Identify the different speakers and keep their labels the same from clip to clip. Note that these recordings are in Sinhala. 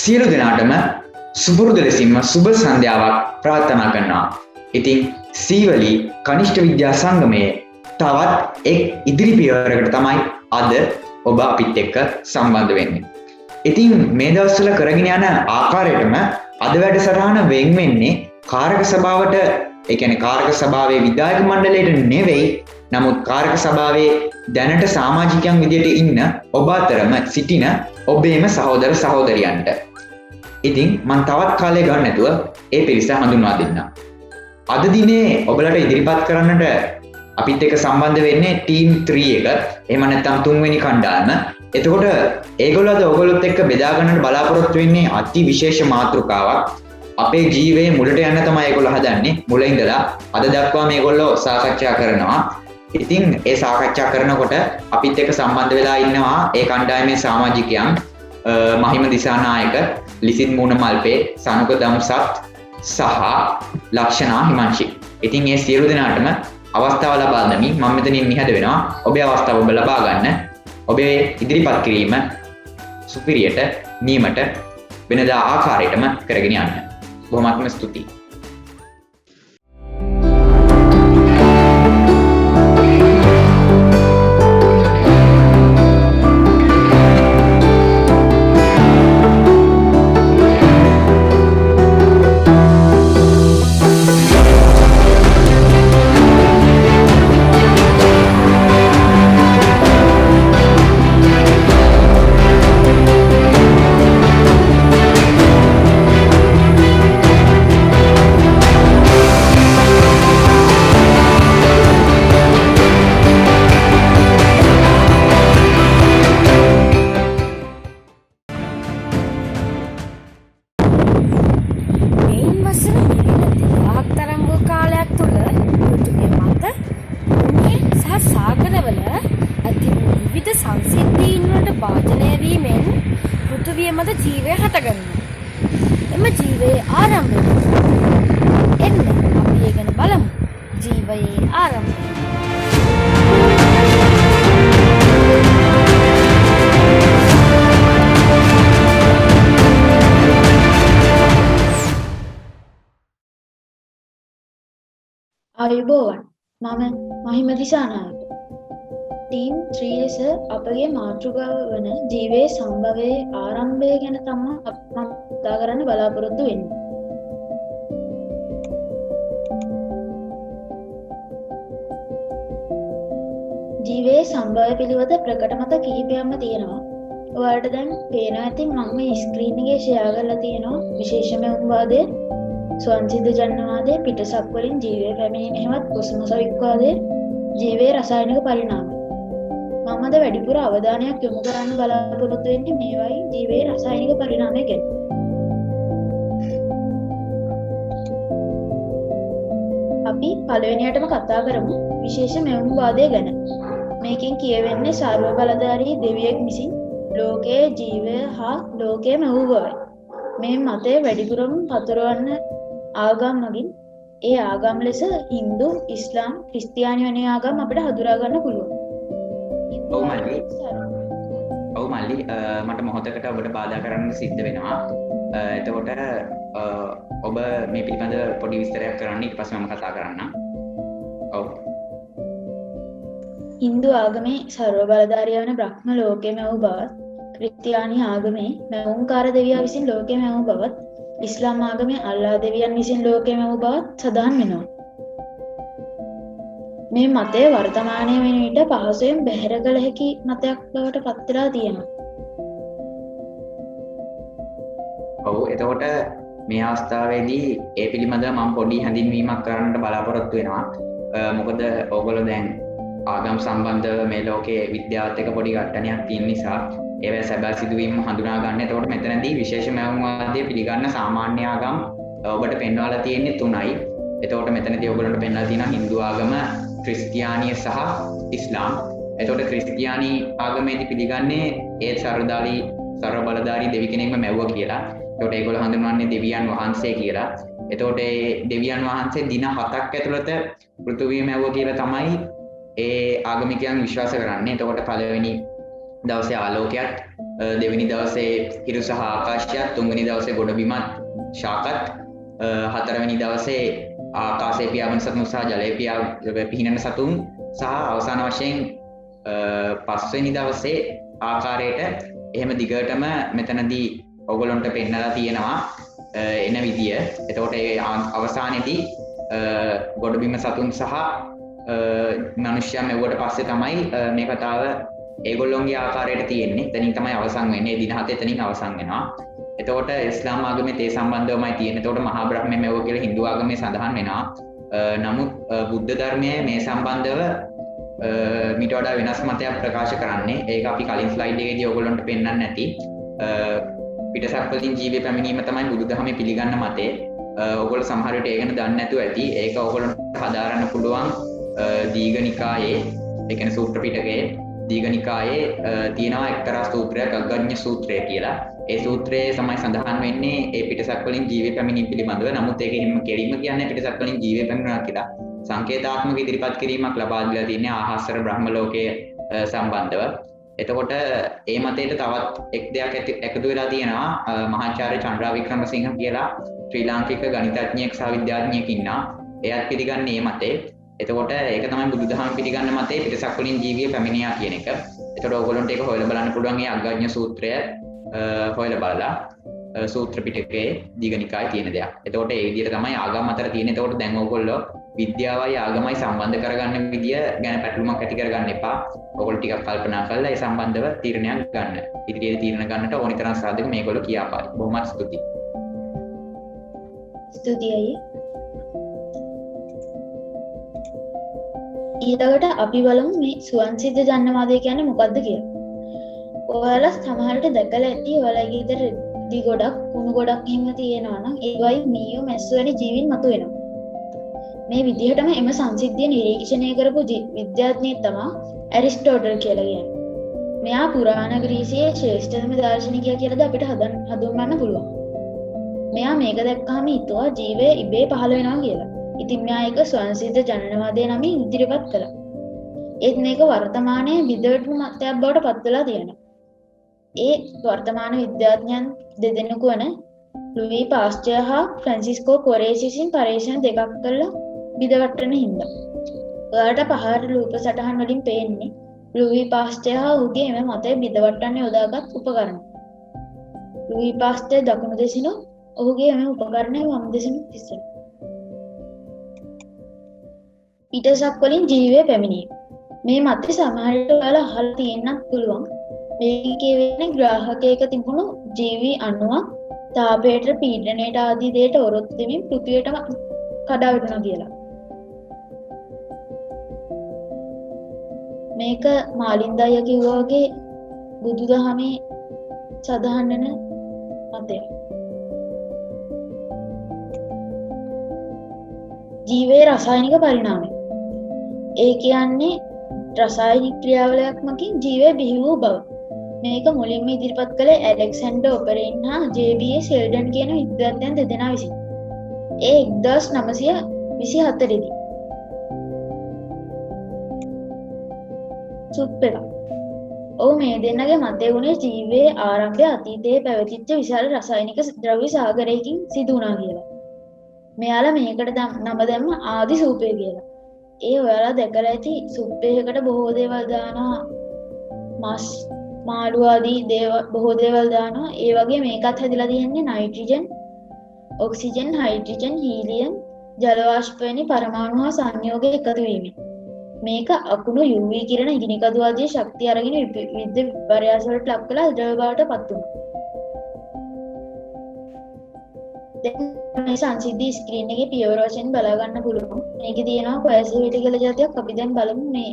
Speaker 1: සියලු දෙනාටම සුපුරුදු ලෙසින්ම සුබ සන්ධ්‍යාවක් ප්‍රාර්ථනා කරනවා. ඉතින් සීවලී කනිෂ්ඨ විද්‍යා සංගමයේ තවත් එක් ඉදිරි පියවරකට තමයි අද ඔබ අපිත් එක්ක සම්බන්ධ වෙන්නේ. ඉතින් මේ දවස්වල කරගෙන යන ආකාරයටම අද වැඩසටහන වෙන් වෙන්නේ කාරක සභාවට, ඒ කියන්නේ කාරක සභාවේ විධායක මණ්ඩලයට නෙවෙයි, නමුත් කාරක සභාවේ දැනට සමාජිකයන් විදියට ඉන්න ඔබ අතරම සිටින ඔබේම සහෝදර සහෝදරියන්ට. ඉතින් මම තවත් කාලය ගන්න නැතුව ඒ පිරිස හඳුන්වා දෙන්නම්. අද දිනේ ඔබලට ඉදිරිපත් කරන්නට අපිත් එක්ක සම්බන්ධ වෙන්නේ ටීම් 3 එක. එහෙම නැත්නම් තුන්වෙනි කණ්ඩායම. එතකොට ඒගොල්ලෝ අද ඔයගොල්ලොත් එක්ක බෙදා ගන්නට බලාපොරොත්තු වෙන්නේ අති විශේෂ මාතෘකාවක්. අපේ ජීවයේ මුලට යන්න තමයි ඒගොල්ලෝ හදන්නේ. මුල ඉඳලා අද දක්වා මේගොල්ලෝ සාකච්ඡා කරනවා. ඉතින් ඒ සාකච්ඡා කරනකොට අපිත් එක්ක සම්බන්ධ වෙලා ඉන්නවා ඒ කණ්ඩායමේ සමාජිකයන් මහිම දිසානායක, ලිසිත් මූණමල්පේ, සනුක දම්සත් සහ ලක්ෂණා හිමංශි. ඉතින් මේ සියලු දෙනාටම අවස්ථාව ලබා දෙමින් මම මෙතනින් නිහඬ වෙනවා. ඔබේ අවස්ථාව ඔබ ලබා ගන්න. ඔබේ ඉදිරිපත් කිරීම සුපිරියට නියමට වෙනදා ආකාරයටම කරගෙන යන්න. බොහොමත්ම ස්තුතියි.
Speaker 2: ආයුබෝවන්. මම මහිම දිසානායක. ටීම් 3 ලෙස අපගේ මාතෘකාව වන ජීවයේ සම්භවයේ ආරම්භය ගැන තමයි මම කතා කරන්න බලාපොරොත්තු වෙන්නේ. ජීවයේ සම්භවය පිළිබඳ ප්‍රකට මත කිහිපයක්ම තියෙනවා. ඔයාලට දැන් පේනවා ඇති මම මේ ස්ක්‍රීන් එකේ ෂෙයා කරලා තියෙනවා විශේෂම උන්වාදයේ ස්වංසිද්ධ ජනනවාදයේ පිටසක් වලින් ජීවය පැමිණීම එහෙමත් කොස්මොසොයික්වාදයේ ජීවයේ රසායනික පරිණාමය. මම අද වැඩිපුර අවධානයක් යොමු කරන්න බලාපොරොත්තු වෙන්නේ මේවායි ජීවයේ රසායනික පරිණාමය ගැන. අපි පළවෙනියටම කතා කරමු විශේෂ මෙවුම්වාදය ගැන. මේකෙන් කියවෙන්නේ සර්ව බලධාරී දෙවියෙක් විසින් ලෝකයේ ජීවය හා ලෝකය මෙවූ බවයි. මේ මතය වැඩිපුරම පතුරවන්න ආගම් මගින් ඒ ආගම් ලෙස හින්දු, ඉස්ලාම්, ක්‍රිස්තියානි වැනි ආගම් අපිට හඳුනා ගන්න පුළුවන්.
Speaker 1: ඔව් මල්ලි මට මොහොතකට ඔබට බාධා කරන්න සිද්ධ වෙනවා. එතකොට ඔබ මේ පිළිබඳ පොඩි විස්තරයක් කරන්න ඊට පස්සේ මම කතා කරන්නම්. ඔව්.
Speaker 2: හින්දු ආගමේ සර්ව බලධාරී වන බ්‍රහ්ම ලෝකෙම වූ බවත්, ක්‍රිස්තියානි ආගමේ මෞංකාර දෙවියා විසින් ලෝකෙම වූ බවත්, ඉස්ලාම් ආගමේ අල්ලා දෙවියන් විසින් ලෝකෙම වූ බවත් සඳහන් වෙනවා. මේ මතය වර්තමානයේ වෙන විට පහසුවෙන් බැහැර කළ හැකි මතයක් බවට පත් වෙලා තියෙනවා.
Speaker 1: ඔව් එතකොට මේ අවස්ථාවේදී ඒ පිළිබඳව මම පොඩි හැඳින්වීමක් කරන්නට බලාපොරොත්තු වෙනවා. මොකද ඕගොල්ලෝ දැන් ආගම් සම්බන්ධව මේ ලෝකයේ විද්‍යාවත් එක්ක පොඩි ගැටණයක් තියෙන නිසා ඒවැ සැබෑ සිදුවීම් හඳුනා ගන්න. එතකොට මෙතනදී විශේෂ මෞංවාදය පිළිගන්න සාමාන්‍ය ආගම් ඔබට පෙන්වලා තියෙන්නේ 3යි. එතකොට මෙතනදී ඔයගොල්ලන්ට පෙන්වලා තියෙනවා හින්දු ආගම, ක්‍රිස්තියානිය සහ ඉස්ලාම්. එතකොට ක්‍රිස්තියානි ආගමේදී පිළිගන්නේ ඒ සර්ව බලධාරී දෙවි කෙනෙක්ම මැව්වා කියලා. එතකොට ඒගොල්ලෝ හඳුන්වන්නේ දෙවියන් වහන්සේ කියලා. එතකොට ඒ දෙවියන් වහන්සේ දින 7ක් ඇතුළත පෘථිවිය මැව්වා කියලා තමයි ඒ ආගමිකයන් විශ්වාස කරන්නේ. එතකොට පළවෙනි දවසේ ආලෝකයත්, දෙවෙනි දවසේ හිරු සහ ආකාශයත්, තුන්වෙනි දවසේ ගොඩබිමත් ශාකත්, හතරවෙනි දවසේ ආකාශයේ පියාඹන සතුන් සහ ජලයේ පිහිනන සතුන් සහ අවසාන වශයෙන් පස්වෙනි දවසේ ආකාරයට එහෙම දිගටම මෙතනදී ඔයගොල්ලන්ට පෙන්නලා තියෙනවා එන විදිය. එතකොට ඒ අවසානයේදී ගොඩබිම සතුන් සහ මනුෂ්‍යයන් මෙව්වට පස්සේ තමයි මේ කතාව ඒගොල්ලොන්ගේ ආකාරයට තියෙන්නේ. එතනින් තමයි අවසන් වෙන්නේ. දින 7 එතනින් අවසන් වෙනවා. එතකොට ඉස්ලාම් ආගමේ ඒ සම්බන්ධවමයි තියෙන්නේ. එතකොට මහා බ්‍රහ්මයා මෙව්ව කියලා හින්දු ආගමේ සඳහන් වෙනවා. නමුත් බුද්ධ ධර්මයේ මේ සම්බන්ධව මීට වඩා වෙනස් මතයක් ප්‍රකාශ කරන්නේ. ඒක අපි කලින් ස්ලයිඩ් එකේදී ඔයගොල්ලන්ට පෙන්වන්න නැති. පිටසක්වලින් ජීවේ පැමිණීම තමයි බුදුදහමේ පිළිගන්න මතය. ඔයගොල්ලෝ සමහර විට ඒක දන්නේ නැතුව ඇති. ඒක ඔයගොල්ලන්ට හදාරන්න පුළුවන් දීඝනිකායේ, ඒ කියන්නේ සූත්‍ර පිටකයේ දීඝනිකායේ තියෙනවා එක්තරා සූත්‍රයක් අග්ගඤ්ඤ සූත්‍රය කියලා. ඒ සූත්‍රයේ තමයි සඳහන් වෙන්නේ ඒ පිටසක්වලින් ජීවේ පැමිණීම පිළිබඳව. නමුත් ඒක එහෙම කෙලින්ම කියන්නේ පිටසක්වලින් ජීවේ පැමිණුණා කියලා. සංකේතාත්මක ඉදිරිපත් කිරීමක් ලබා දීලා තියෙන්නේ ආහාසර බ්‍රහ්ම ලෝකයේ සම්බන්ධව. එතකොට ඒ මතයට තවත් එක් දෙයක් එකතු වෙලා තියෙනවා. මහාචාර්ය චන්ද්‍රා වික්‍රමසිංහ කියලා ශ්‍රී ලාංකික ගණිතඥයෙක් සහ විද්‍යාඥයෙක් ඉන්නවා. එයාත් පිළිගන්නේ මේ මතේ. එතකොට ඒක තමයි බුදුදහම පිළිගන්න මතේ පිටසක්වලින් ජීවිය පැමිණියා කියන එක. එතකොට ඕගොල්ලන්ට ඒක හොයලා බලන්න පුළුවන් මේ අග්ගඤ්ඤ සූත්‍රය හොයලා බලලා සූත්‍ර පිටකයේ දීඝනිකායේ තියෙන දෙයක්. එතකොට ඒ විදිහට තමයි ආගම් අතර තියෙන්නේ. එතකොට දැන් ඕගොල්ලෝ විද්‍යාවයි ආගමයි සම්බන්ධ කරගන්න විදිය ගැන පැටලුමක් ඇති කරගන්න එපා. ඔයගොල්ලෝ ටිකක් කල්පනා කරලා ඒ සම්බන්ධව තීරණයක් ගන්න. ඉදිරියේ තීරණ ගන්නට ඕනි තරම් සාධක මේගොල්ලෝ කියාපායි. බොහොමත් ස්තුතියි.
Speaker 2: ස්තුතියි. ඊළඟට අපි බලමු මේ සුවන්සිද්ධ ජනවාදය කියන්නේ මොකක්ද කියලා. ඔයාලා සමහරට දැකලා ඇති ඔයාලගේ ගෙදර දි ගොඩක් කුණු ගොඩක් එහෙම තියෙනවා නම් ඒවයි මීයෝ මැස්සු වැනි ජීවීන් මතුවෙනවා. මේ විදිහටම එම සංසිද්ධිය නිරීක්ෂණය කරපු විද්‍යාඥයෙක් තමයි ඇරිස්ටෝටල් කියලා කියන්නේ. මෙයා පුරාණ ග්‍රීසියේ ශ්‍රේෂ්ඨතම දාර්ශනිකයා කියලාද අපිට හඳුන්වන්න පුළුවන්. මෙයා මේක දැක්කහම හිතුවා ජීවය ඉබේ පහළ වෙනවා කියලා. ඉතින් මෙයා ඒක ස්වයංසිද්ධ ජනනවාදය නමින් ඉදිරිපත් කළා. ඒත් මේක වර්තමානයේ විදවටු මතයක් බවට පත් වෙලා තියෙනවා. ඒ වර්තමාන විද්‍යාඥයන් දෙදෙනෙකු වන ලුයි පාස්චර් හා ෆ්‍රැන්සිස්කෝ කොරේස් විසින් පරීක්ෂණ දෙකක් කළා බිඳවට්ටන හින්දා. ඔයාලට පහර රූප සටහන් වලින් පේන්නේ ලුයි පාස්චර් හා ඔහුගේ එම මතය බිඳවට්ටන්න යොදාගත් උපකරණ. ලුයි පාස්චර් දකුණු දෙසිනු ඔහුගේ එම උපකරණය වම් දෙසිනු තිස්සන. පිටසක් වලින් ජීවය පැමිණීම. මේ මතය සමහරට ඔයාලා අහලා තියෙන්නත් පුළුවන්. මේකේ වෙන්නේ ග්‍රාහකයක තිබුණු ජීවි අණුවක් තාපයට පීඩනයට ආදී දේට ඔරොත්තු දෙමින් පෘථිවියටම කඩා වැටුණා කියලා. මේක මාලින්ද අයියා කිව්වා වගේ බුදුදහමේ සඳහන් වෙන මතය. ජීවයේ රසායනික පරිණාමය. ඒ කියන්නේ රසායනික ක්‍රියාවලියක් මකින් ජීවය බිහි වූ බව. මේක මුලින්ම ඉදිරිපත් කළේ ඇලෙක්සැන්ඩර් ඔපෙරින් හා ජේ.බී.ඒ. ෂෙල්ඩන් කියන විද්‍යාඥයන් දෙදෙනා විසින්. ඒ 1924 දී. සුප් එක. ඔව් මේ දෙන්නගේ මතය වුණේ ජීවයේ ආරම්භය අතීතයේ පැවතිච්ච විශාල රසායනික ද්‍රව්‍ය සාගරයකින් සිදු වුණා කියලා. මෙයාලා මේකට නම දැම්ම ආදි සූපය කියලා. ඒ ඔයාලා දැකලා ඇති සුප් එකකට බොහෝ දේවල් දානවා. මස් මාළු ආදී බොහෝ දේවල් දානවා. ඒ වගේ මේකත් හැදිලා තියෙන්නේ නයිට්‍රජන්, ඔක්සිජන්, හයිඩ්‍රජන්, හීලියම්, ජල වාෂ්ප වැනි පරමාණු හා සංයෝග එකතු වීමෙන්. මේක අකුණු UV කිරණ ඉගිනිකදු ආදී ශක්තිය අරගෙන විද්‍යුත් විපර්යාස වලට ලක් කරලා ද්‍රව බවට පත් වුණා. දැන් මේ සංසිද්ධි ස්ක්‍රීන් එකේ පියවර වශයෙන් බලා ගන්න පුළුවන්. මේකේ තියෙනවා කොයසවේට කියලා જાතියක්. අපි දැන් බලමු මේ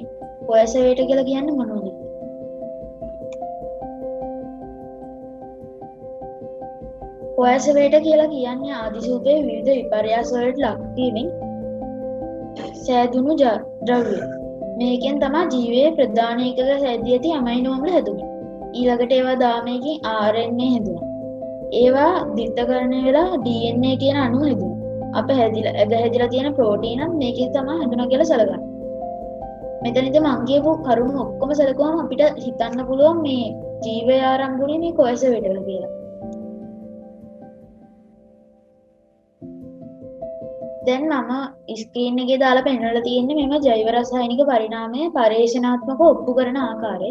Speaker 2: කොයසවේට කියලා කියන්නේ මොනවද? කොයසවේට කියලා කියන්නේ ආදිසූපයේ විවිධ විපර්යාස වලට ලක් වීමෙන් සෑදුණු ද්‍රව්‍ය. මේකෙන් තමයි ජීවයේ ප්‍රධාන එකක සැදී ඇති අමයිනෝ අම්ල හැදුනේ. ඊළඟට ඒවා දාමයකින් RNA හැදුණා. ඒවා දිත්තකරණය වෙලා DNA කියන අණුව හැදුණා. අප හැදිලා තියෙන ප්‍රෝටීනත් මේකේ තමයි හැදුණා කියලා සැලකන්නේ. මෙතනදී මං කියපු කරුණු ඔක්කොම සැලකුවම අපිට හිතන්න පුළුවන් මේ ජීවය ආරම්භුනේ මේ කොයසවේට වල කියලා. දැන් මම ස්ක්‍රීන් එකේ දාලා පෙන්වලා තියෙන්නේ මෙම ජෛව රසායනික පරිණාමය පර්යේෂණාත්මකව ඔප්පු කරන ආකාරය.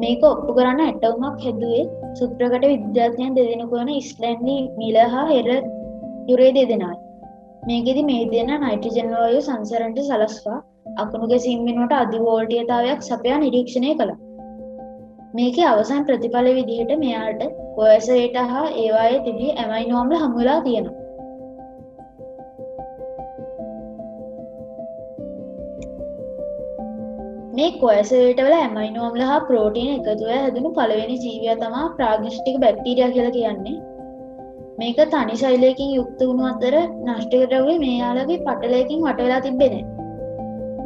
Speaker 2: මේක ඔප්පු කරන්න ඇටවුමක් හැදුවේ සුප්‍රකට විද්‍යාඥයන් දෙදෙනෙකු වන ඉස්ලැන්ඩි මිල හා හෙර යුරේ දෙදෙනායි. මේකෙදි මේ දෙන නයිට්‍රජන් වායුව සංසරණයට සලස්වා අකුණු ගැසීම් වෙනුවට අධි වෝල්ටීයතාවයක් සපයා නිරීක්ෂණය කළා. මේකේ අවසන් ප්‍රතිඵල විදිහට මෙයාට කොයසවේට හා ඒවායේ තිබී ඇමයිනෝ අම්ල හමු වෙලා තියෙනවා. මේ කොයසවේට වල ඇමයිනෝ අම්ල හා ප්‍රෝටීන එකතු වෙලා හැදුණු පළවෙනි ජීවියා තමයි ප්‍රාග්නිෂ්ටික බැක්ටීරියා කියලා කියන්නේ. මේක තනි ශෛලයකින් යුක්ත වුණු අතර නෂ්ටික ද්‍රව්‍ය මෙයාලගේ පටලයකින් වට වෙලා තිබෙන්නේ නැහැ.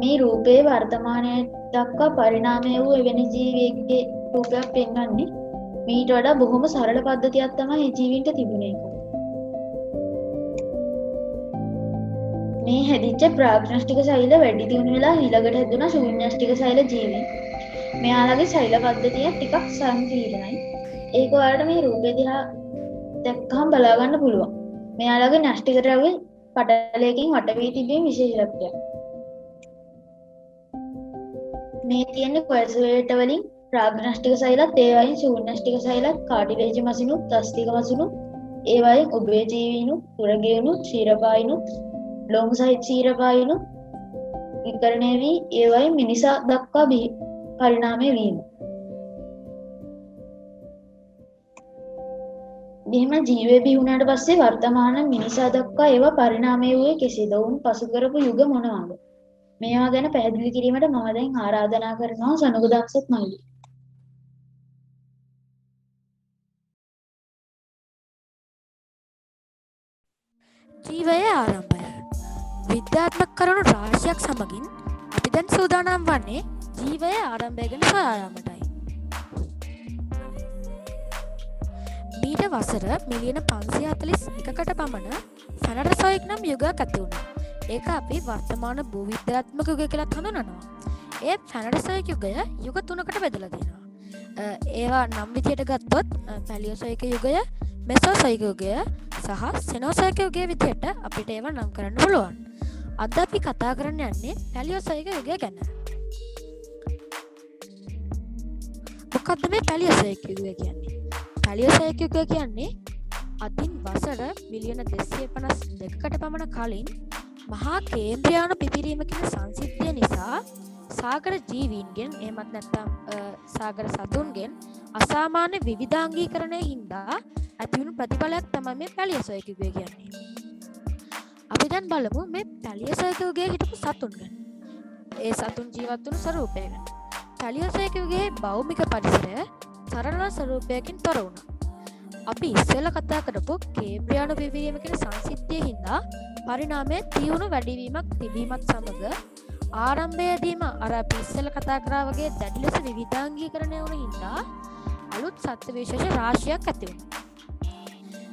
Speaker 2: මේ රූපයේ වර්තමානයේ දක්වා පරිණාමය වූ එවැනි ජීවියෙක්ගේ රූපයක් පෙන්වන්නේ මීට වඩා බොහොම සරල පද්ධතියක් තමයි මේ ජීවින්ට තිබුණේ. මේ හැදිච්ච ප්‍රාග්නස්ටික සෛල වැඩි දියුණු වෙලා ඊළඟට හැදුණා ශූන්‍යෂ්ටික සෛල ජීවීන්. මෙයාලගේ සෛල පද්ධතිය ටිකක් සංකීර්ණයි. ඒක ඔයාලට මේ රූපේ දිහා දැක්කම බලා ගන්න පුළුවන්. මෙයාලගේ න්‍යෂ්ටික ද්‍රව්‍ය පටලයකින් වට වී තිබීම විශේෂත්වයක්. මේ තියෙන කොයසවේට වලින් ප්‍රාග්නස්ටික සෛලත් ඒ වයින් ශූන්‍යෂ්ටික සෛලත් කාටිලේජ් මසිනුත් තස්තික මසිනුත් ඒ වයින් උභයජීවීනුත් තුරගයනුත් ක්ෂීරපායිනුත් ලොමු සහිත ක්ෂීරපායිනුත් විකරණය වී ඒ වයින් මිනිසා දක්වා පරිණාමය වීම. මෙහෙම ජීවය බිහි වුණාට පස්සේ වර්තමාන මිනිසා දක්වා ඒවා පරිණාමය වූයේ කෙසේද? වුන් පසු කරපු යුග මොනවාද? මේවා ගැන පැහැදිලි කිරීමට මම දැන් ආරාධනා කරනවා සනුගදක්ෂත් මල්ලි.
Speaker 3: ජීවයේ ආරම්භය. විද්‍යාත්මක කරුණු රාශියක් සමගින් අපි දැන් සූදානම් වන්නේ ජීවයේ ආරම්භය ගැන සොයා යාමටයි. මීට වසර මිලියන 541කට පමණ ෆැනටසොයික් නම් යුගයක් ඇති වුණා. ඒක අපි වර්තමාන භූවිද්‍යාත්මක යුගය කියලා හඳුන්වනවා. ඒ ෆැනටසොයික් යුගය යුග 3කට බෙදලා තියෙනවා. ඒවා නම් විදියට ගත්තොත් පැලියොසොයික යුගය, මෙසෝසොයික යුගය සහ සෙනෝසොයික යුගය විදියට අපිට ඒවා නම් කරන්න පුළුවන්. අද අපි කතා කරන්න යන්නේ පැලියොසොයික යුගය ගැන. මොකක්ද මේ පැලියොසොයික යුගය කියන්නේ? පැලියොසොයික යුගය කියන්නේ අදින් වසර මිලියන 252කට පමණ කලින් මහා කේන්ද්‍රයානු පිපිරීමකින් සංසිද්ධිය නිසා සාගර ජීවීන්ගෙන් එහෙමත් නැත්නම් සාගර සතුන්ගෙන් අසාමාන්‍ය විවිධාංගීකරණය හින්දා ඇතිවුණු ප්‍රතිඵලයක් තමයි මේ පැලියොසොයික යුගය කියන්නේ. අපි දැන් බලමු මේ පැලියොසොයික යුගයේ හිටපු සතුන් ගැන. ඒ සතුන් ජීවත් වුණු ස්වරූපය ගැන. පැලියොසොයික යුගයේ භෞමික පරිසරය සරල ස්වරූපයකින් තොර වුණා. අපි ඉස්සෙල්ලා කතා කරපු කේම්බ්‍රියානු පිපිරීමකින් සංසිද්ධිය හින්දා පරිණාමයේ තියුණු වැඩිවීමක් තිබීමත් සමග ආරම්භයේදීම අර අපි ඉස්සෙල්ලා කතා කරා වගේ දැඩි ලෙස විවිධාංගීකරණය වුණ හින්දා අලුත් සත්ත්ව විශේෂ රාශියක් ඇති වුණා.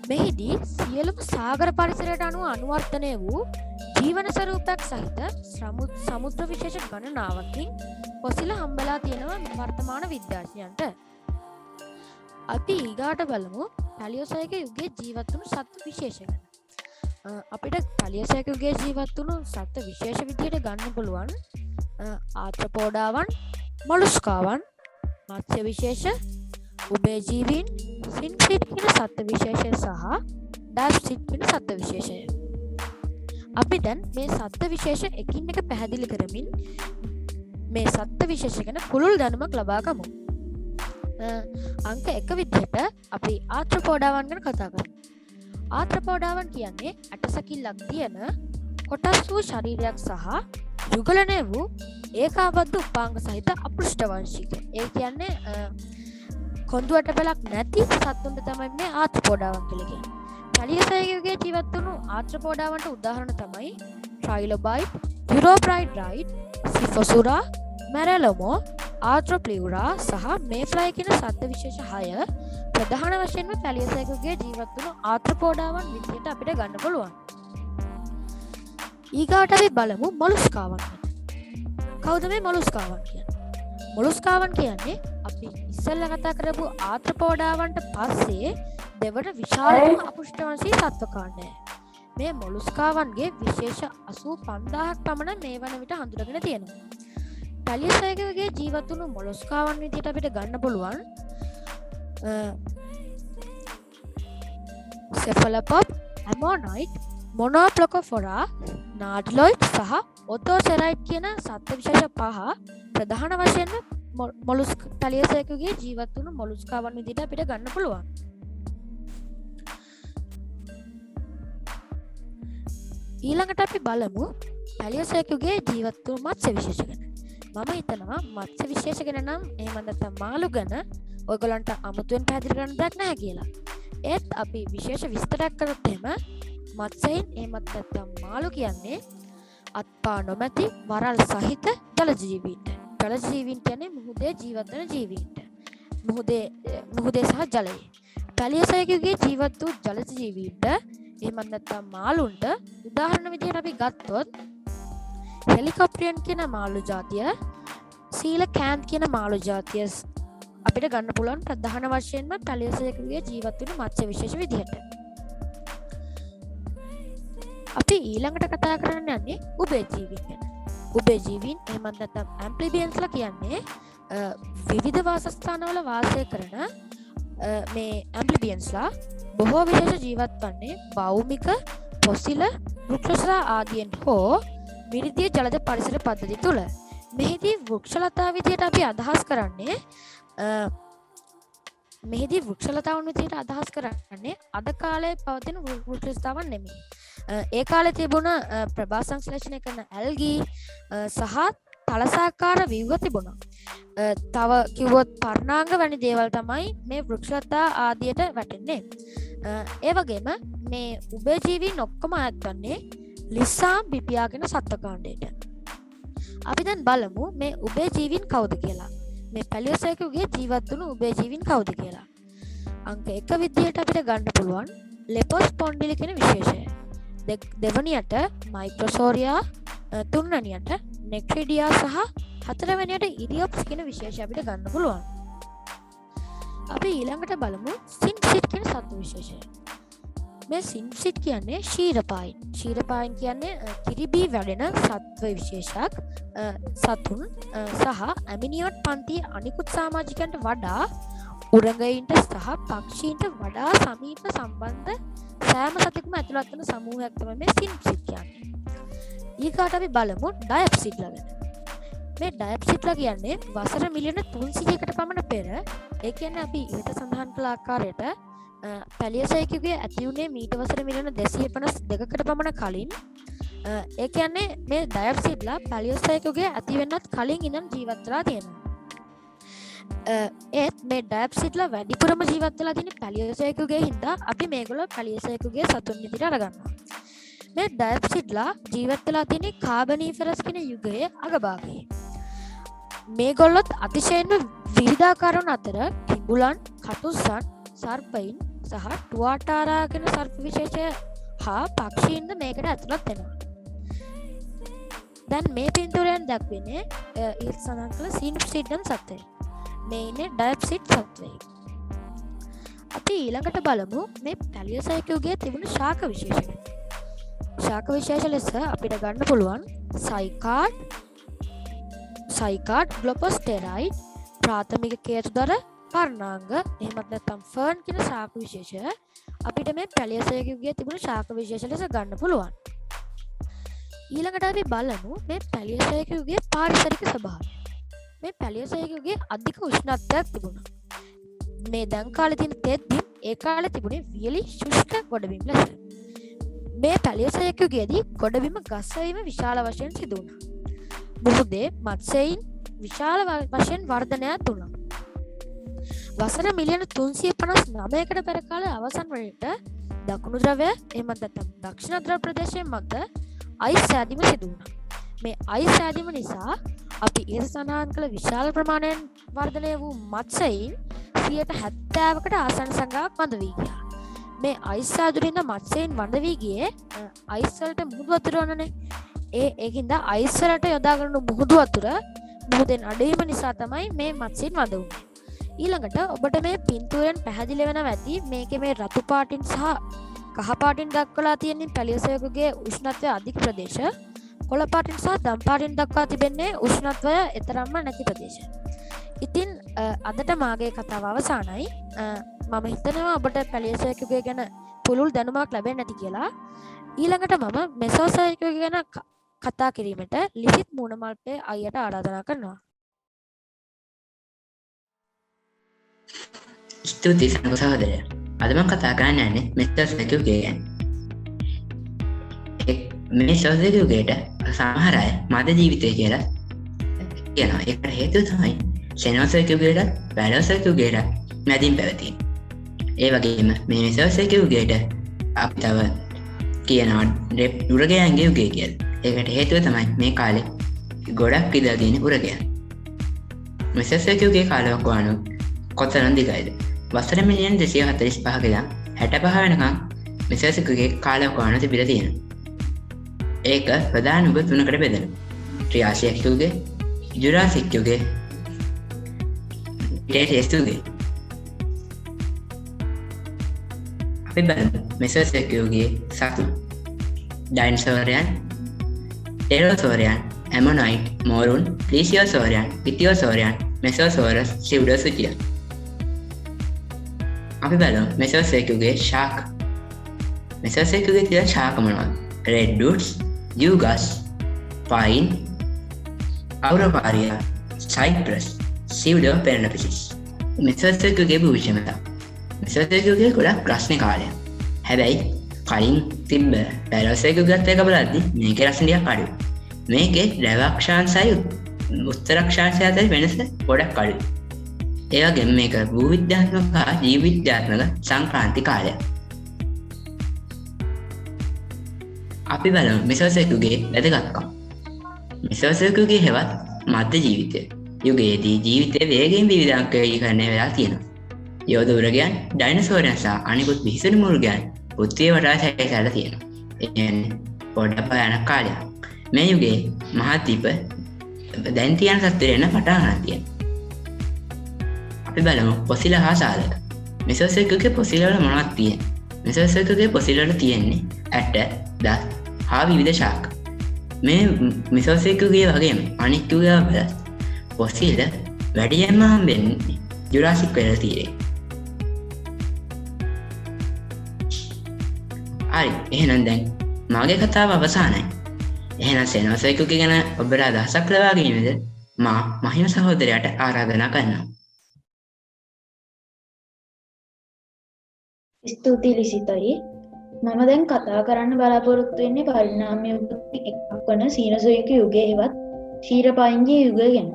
Speaker 3: මෙහිදී සියලුම සාගර පරිසරයට අනුව අනුවර්තනය වූ ජීවන ස්වරූපයක් සහිත සමුද්‍ර විශේෂ ගණනාවකින් පොසිල හම්බලා තියෙනවා වර්තමාන විද්‍යාඥයන්ට. අපි ඊගාට බලමු පැලියොසොයික යුගයේ ජීවත් වුණු සත්ත්ව විශේෂ ගැන. අපිට පැලියොසොයික යුගයේ ජීවත් වුණු සත්ත්ව විශේෂ විදියට ගන්න පුළුවන් ආත්‍රපෝඩාවන්, මොලුස්කාවන්, මත්ස්‍ය විශේෂ, උභයජීවීන්, සින්ක්‍රීට් කියන සත්ත්ව විශේෂය සහ ඩැස්සිට් කියන සත්ත්ව විශේෂය. අපි දැන් මේ සත්ත්ව විශේෂ එකින් එක පැහැදිලි කරමින් මේ සත්ත්ව විශේෂ ගැන පුළුල් දැනුමක් ලබා ගමු. අංක 1 විදිහට අපි ආත්‍රපෝඩාවන් ගැන කතා කරමු. ආත්‍රපෝඩාවන් කියන්නේ ඇටසැකිල්ලක් තියෙන කොටස් වූ ශරීරයක් සහ යුගලනය වූ ඒකාබද්ධ උපාංග සහිත අපෘෂ්ඨවංශික. ඒ කියන්නේ කොඳු අටපලක් නැති සත්තුන්ට තමයි මේ ආත්‍රපෝඩාවන් කියලා කියන්නේ. පැලියොසොයික යුගයේ ජීවත් වුණු ආත්‍රපෝඩාවන්ට උදාහරණ තමයි ට්‍රයිලොබයිට්, යුරෝබ්‍රයිඩ්රයිඩ්, සිෆොසුරා, මැරලොමෝ, ආත්‍රොප්ලියුරා සහ මේෆ්ලයි කියන සත්ත්ව විශේෂ 6 ප්‍රධාන වශයෙන්ම පැලියොසොයික යුගයේ ජීවත් වුණු ආත්‍රපෝඩාවන් විදිහට අපිට ගන්න පුළුවන්. ඊගාට අපි බලමු මොලුස්කාවන් ගැන. කවුද මේ මොලුස්කාවන් කියන්නේ? මොලුස්කාවන් කියන්නේ අපි ඉස්සෙල්ලා කතා කරපු ආත්‍රපෝඩාවන්ට පස්සේ දෙවන විශාලතම අපෘෂ්ඨවංශී සත්ව කාණ්ඩය. මේ මොලුස්කාවන්ගේ විශේෂ 85000ක් පමණ මේ වන විට හඳුනගෙන තියෙනවා. පැලියසයකගේ ජීවත් වුණු මොලුස්කාවන් විදිහට අපිට ගන්න පුළුවන් සෙෆලොපොඩ්, ඇමෝනයිට්, මොනෝප්ලොකොෆොරා, නාඩ්ලොයිඩ් සහ ඔතෝසෙරයිඩ් කියන සත්ත්ව විශේෂ පහ ප්‍රධාන වශයෙන්ම මොලුස්ක පැලියසයකගේ ජීවත් වුණු මොලුස්කාවන් විදිහට අපිට ගන්න පුළුවන්. ඊළඟට අපි බලමු පැලියසයකගේ ජීවත් වූ මත්ස්‍ය විශේෂ ගැන. මම හිතනවා මත්ස්‍ය විශේෂ ගැන නම් එහෙම නැත්නම් මාළු ගැන ඔයගලන්ට අමුතුවෙන් පැහැදිලි කරන්න දෙයක් නැහැ කියලා. ඒත් අපි විශේෂ විස්තරයක් කරොත් එහෙම මත්ස්‍යයන් එහෙමත් නැත්නම් මාළු කියන්නේ අත්පා නොමැති වරල් සහිත ජලජ ජීවීන්ට. ජලජ ජීවීන් කියන්නේ මුහුදේ ජීවත් වන ජීවීන්ට. මුහුදේ සහ ජලයේ. පැලියසයකගේ ජීවත් වූ ජලජ ජීවීන්ට එහෙමත් නැත්නම් මාළුන්ට උදාහරණ විදිහට අපි ගත්තොත් හෙලිකොප්ටරියන් කියන මාළු జాතිය, සීලකෑන්ත් කියන මාළු జాතිය අපිට ගන්න පුළුවන් ප්‍රධාන වශයෙන්ම පැලියසයකගේ ජීවත් වෙන මත්ස්‍ය විශේෂ විදිහට. අපි ඊළඟට කතා කරන්න යන්නේ උභයජීවීන් ගැන. උභයජීවීන් එහෙමත් නැත්නම් ඇම්ෆිබියන්ස්ලා කියන්නේ විවිධ වාසස්ථානවල වාසය කරන මේ ඇම්ෆිබියන්ස්ලා බොහෝ විශේෂ ජීවත් වන්නේ භෞමික, පොසිල, වෘක්ෂලතා ආදියෙන් හෝ මිරිදිය ජලජ පරිසර පද්ධති තුළ. මෙහිදී වෘක්ෂලතා විදියට අපි අදහස් කරන්නේ අද කාලයේ පවතින වෘක්ෂලතාවන් නෙමෙයි. ඒ කාලේ තිබුණ ප්‍රභා සංශ්ලේෂණය කරන ඇල්ගී සහ තලසාකාර ව්‍යුහ තිබුණා. තව කිව්වොත් පර්ණාංග වැනි දේවල් තමයි මේ වෘක්ෂලතා ආදියට වැටෙන්නේ. ඒ වගේම මේ උභයජීවීන් ඔක්කොම අයත් වන්නේ ලිස්සාම් බිපියා කියන සත්ත්ව කාණ්ඩයට. අපි දැන් බලමු මේ උභයජීවීන් කවුද කියලා. මේ පැලියසයකගේ ජීවත් වුණු උභයජීවීන් කවුද කියලා. අංක 1 විදියට අපිට ගන්න පුළුවන් ලෙපොස්පොන්ඩිල කියන විශේෂය. දෙවනියට මයික්‍රොසෝරියා, තුන්වැනියට නෙක්ට්‍රිඩියා සහ හතරවැනියට ඉරියොප්ස් කියන විශේෂය අපිට ගන්න පුළුවන්. අපි ඊළඟට බලමු සින්සිට් කියන සත්ත්ව විශේෂය. මේ සින්සිට් කියන්නේ ශීරපායින්. ශීරපායින් කියන්නේ කිරිබී වැඩෙන සත්ව විශේෂයක්. සතුන් සහ ඇමිනියොට් පන්තියේ අනිකුත් සමාජිකයන්ට වඩා උරගයින්ට සහ පක්ෂීන්ට වඩා සමීප සම්බන්ධ සෑම සතෙකුම ඇතුළත් වන සමූහයක් තමයි මේ සින්සිට් කියන්නේ. ඊකට අපි බලමු ඩයප්සිඩ්ලා ගැන. මේ ඩයප්සිඩ්ලා කියන්නේ වසර මිලියන 300කට පමණ පෙර, ඒ කියන්නේ අපි ඉහත සඳහන් කළ ආකාරයට පැලියසයකගේ ඇති වුණේ මීට වසර මිලියන 252කට පමණ කලින්. ඒ කියන්නේ මේ ඩයප්සිඩ්ලා පැලියසයකගේ ඇති වෙන්නත් කලින් ඉඳන් ජීවත් වෙලා තියෙනවා. ඒත් මේ ඩයප්සිඩ්ලා වැඩිපුරම ජීවත් වෙලා තියෙන්නේ පැලියසයකගේ හින්දා අපි මේගොල්ලෝ පැලියසයකගේ සතුන් විදිහට අරගන්නවා. මේ ඩයප්සිඩ්ලා ජීවත් වෙලා තියෙන්නේ කාබනීෆරස් කියන යුගයේ අගභාගයේ. මේගොල්ලොත් අතිශයින්ම විවිධාකාර වන අතර කිඹුලන්, කටුස්සන්, සර්පයින් සහ ටුවාටාරා කියන සර්ප විශේෂය හා පක්ෂීන්ද මේකට ඇතුළත් වෙනවා. දැන් මේ පින්තූරයෙන් දක්වන්නේ ඉහත සඳහන් කළ සින්සිට්නම් සත්වය. මේ ඉන්නේ ඩයප්සිඩ් සත්වයෙක්. අපි ඊළඟට බලමු මේ පැලියසයකගේ තිබුණු ශාක විශේෂ. ශාක විශේෂ ලෙස අපිට ගන්න පුළුවන් සයිකාඩ්, ග්ලොපොස්ටෙරයිඩ්, ප්‍රාථමික කේතුදර, පර්ණාංග, එහෙමත් නැත්නම් ෆර්න් කියන ශාක විශේෂ අපිට මේ පැලියසයකගේ තිබුණු ශාක විශේෂ ලෙස ගන්න පුළුවන්. ඊළඟට අපි බලමු මේ පැලියසයකගේ පාරිසරික ස්වභාවය. මේ පැලියසයකගේ අධික උෂ්ණත්වයක් තිබුණා. මේ දැන් කාලේ තියෙන තෙත්බිම් ඒ කාලේ තිබුණේ වියලි ශුෂ්ක ගොඩබිම් ලෙස. මේ පැලියසයකගේදී ගොඩබිම ගස්වීම විශාල වශයෙන් සිදු වුණා. මුහුදේ මත්ස්‍යයන් විශාල වශයෙන් වර්ධනයක් වුණා. වසර මිලියන 359කට පෙර කාලේ අවසන් වනට දකුණු ද්‍රවය එහෙමත් නැත්නම් දක්ෂිණ ද්‍රව ප්‍රදේශයෙන් මත අයිස් සෑදීම සිදු වුණා. මේ අයිස් සෑදීම නිසා අපි ඉහත සඳහන් කළ විශාල ප්‍රමාණයෙන් වර්ධනය වූ මත්ස්‍යයන් 70%කට ආසන්න සංඛ්‍යාවක් වඳ වී ගියා. මේ අයිස් සෑදුරින්ද මත්ස්‍යයන් වඳ වී ගියේ අයිස් වලට මුහුදු වතුර වනනේ. ඒකින්ද අයිස්සරට යොදාගන්නු මුහුදු වතුර මුහුදෙන් අඩුවීම නිසා තමයි මේ මත්සින් වද වුණේ. ඊළඟට ඔබට මේ පින්තූරෙන් පැහැදිලි වෙනවා ඇති මේකේ මේ රතු පාටින් සහ කහ පාටින් දක්වලා තියෙන පැලියසයකගේ උෂ්ණත්වය අධික ප්‍රදේශ, කොළ පාටින් සහ දම් පාටින් දක්වා තිබෙන්නේ උෂ්ණත්වය එතරම්ම නැති ප්‍රදේශ. ඉතින් අදට මාගේ කතාව අවසానයි. මම හිතනවා ඔබට පැලියසයකගේ ගැන පුළුල් දැනුමක් ලැබෙන්නේ නැති කියලා. ඊළඟට මම මෙසෝසයකගේ ගැන කතා කිරීමට ලිසිත් මූණමල්පේ අයියට ආරාධනා කරනවා.
Speaker 4: ස්තුතියි සංඝ සහෝදරයා. අද මම කතා කරන්න යන්නේ මෙසෝසයකගේ ගැන. මේ මෙසෝසයකගේට සමහර අය මද ජීවිතය කියලා කියනවා. ඒකට හේතුව තමයි සෙනෝසයකගේට වැලෝසයකගේට මැදින් පැවතීම. ඒ වගේම මේ මෙසෝසයකගේට අපි තව කියනවා උරගයන්ගේ යුගය කියලා. ඒකට හේතුව තමයි මේ කාලේ ගොඩක් ඉඳලා තියෙන උරගයන්. මෙසෝසයකගේ කාලවකවානු කොතරම් දිගයිද? වසර මිලියන 245ක ඉඳන් 65 වෙනකම් මෙසෝසයකගේ කාලවකවානු තිබිලා තියෙනවා. ඒක ප්‍රධාන යුග තුනකට බෙදෙනවා. ට්‍රියාසික් යුගය, ජුරාසික් යුගය, ක්‍රේටාසික් යුගය. අපි බලමු මෙසෝසයක යුගයේ සතුන්. ඩයිනසෝරයන්, ටෙරෝසෝරයන්, ඇමොනයිට්, මෝරුන්, ප්ලීසියෝසෝරයන්, පිතියෝසෝරයන්, මෙසෝසෝරස්, සිව්ඩෝසිටියන්. අපි බලමු මෙසෝසයක යුගයේ ශාක. මෙසෝසයක යුගයේ තියෙන ශාක මොනවද? රෙඩ්වුඩ්ස්, යූගස්, පයින්, අවුරෝපාරියා, සයිප්‍රස්, සිව්ඩෝ පෙරනපිසිස්. මෙසෝසයක යුගයේ භූෂණතා. මෙසෝසයක යුගයේ ගොඩක් ප්‍රශ්න කාලයක්. හැබැයි කලින් තිබ්බ පැලෝසයක යුගයත් එක්ක බලද්දි මේකේ රස ටිකක් අඩුයි. මේකේ ද්‍රවක්ෂාංශය උත්තරක්ෂාංශය අතර වෙනස ගොඩක් අඩුයි. ඒ වගේම මේක භූවිද්‍යාත්මක හා ජීව විද්‍යාත්මක සංක්‍රාන්ති කාලයක්. අපි බලමු මෙසෝසයක යුගයේ වැදගත්කම්. මෙසෝසයක යුගයේ හෙවත් මධ්‍ය ජීවිතය යුගයේදී ජීවිතයේ වේගයෙන් විවිධාංගීකරණය වෙලා තියෙනවා. යෝධ උරගයන්, ඩයිනසෝරයන් සහ අනිකුත් විහිසුණු මුර්ගයන් පෘථිවිය වටා සැකසැරලා තියෙනවා. ඒ කියන්නේ පොඩ භයානක කාලයක්. මේ යුගයේ මහද්වීප දැන් තියෙන සත්වයන් පටන් ගන්න තියෙනවා. අපි බලමු පොසිල හා සාධක. මෙසෝසයක යුගයේ පොසිල වල මොනවද තියෙන්නේ? මෙසෝසයක යුගයේ පොසිල වල තියෙන්නේ ඇට, දත් හා විවිධ ශාක. මේ මෙසෝසයක යුගයේ වගේම අනික් යුගවල පොසිල වැඩියෙන්ම හම්බෙන්නේ ජුරාසික් වෙල තීරයේ. හරි, එහෙනම් දැන් මාගේ කතාව අවසానයි. එහෙනම් සෙනෝසයක යුගය ගැන ඔබට අදහසක් ලබා ගැනීමද මා මහිම සහෝදරයාට ආරාධනා කරනවා.
Speaker 2: ස්තුතියි ලිසිතයි. මම දැන් කතා කරන්න බලාපොරොත්තු වෙන්නේ පරිණාමය එකක් වන සීනසොයික යුගය හෙවත් ශීරපායින්ගේ යුගය ගැන.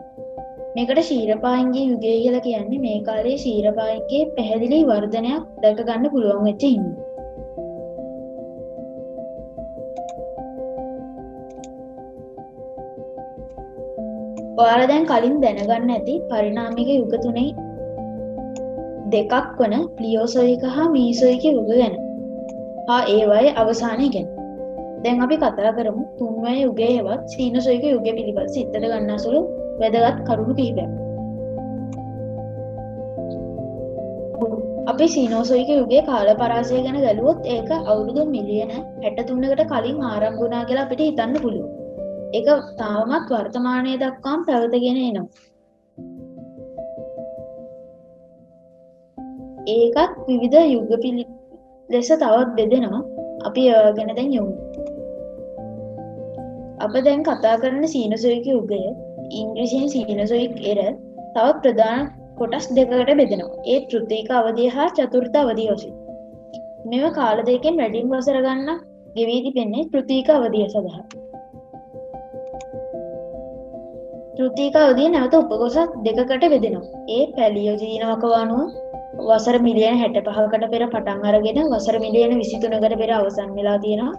Speaker 2: මේකට ශීරපායින්ගේ යුගය කියලා කියන්නේ මේ කාලේ ශීරපායින්ගේ පැහැදිලි වර්ධනයක් දැක ගන්න පුළුවන් වෙච්ච හින්දා. ඔයාලා දැන් කලින් දැනගන්න ඇති පරිණාමික යුග තුනේ දෙකක් වන ප්ලියෝසොයික හා මීසොයික යුග ගැන. ඒවායේ අවසානය ගැන. දැන් අපි කතා කරමු තුන්වැනි යුගයේ හෙවත් සීනසොයික යුගය පිළිබඳ සිතට ගන්නාසුළු වැදගත් කරුණු කිහිපයක්. අපි සීනෝසොයික යුගයේ කාල පරාසය ගැන බැලුවොත් ඒක අවුරුදු මිලියන 63කට කලින් ආරම්භ වුණා කියලා අපිට හිතන්න පුළුවන්. ඒක තාමත් වර්තමානයේ දක්වාම පැවතගෙන එනවා. ඒකත් විවිධ යුග ලෙස තවත් බෙදෙනවා. අපි ඒවා ගැන දැන් යමු. අප දැන් කතා කරන සීනසොයික යුගය ඉංග්‍රීසියෙන් සීනසොයික් එර තවත් ප්‍රධාන කොටස් දෙකකට බෙදෙනවා. ඒ තෘතීක අවධිය හා චතුර්ථ අවධිය වශයෙන්. මෙව කාල දෙකෙන් වැඩිම වසර ගණනක් ගෙවී තිබෙන්නේ තෘතීක අවධිය සඳහා. තෘතීක අවධිය නැවත උපකොටස් දෙකකට බෙදෙනවා. ඒ පැලියෝජීන වකවානුව වසර මිලියන 65කට පෙර පටන් අරගෙන වසර මිලියන 23කට පෙර අවසන් වෙලා තියෙනවා.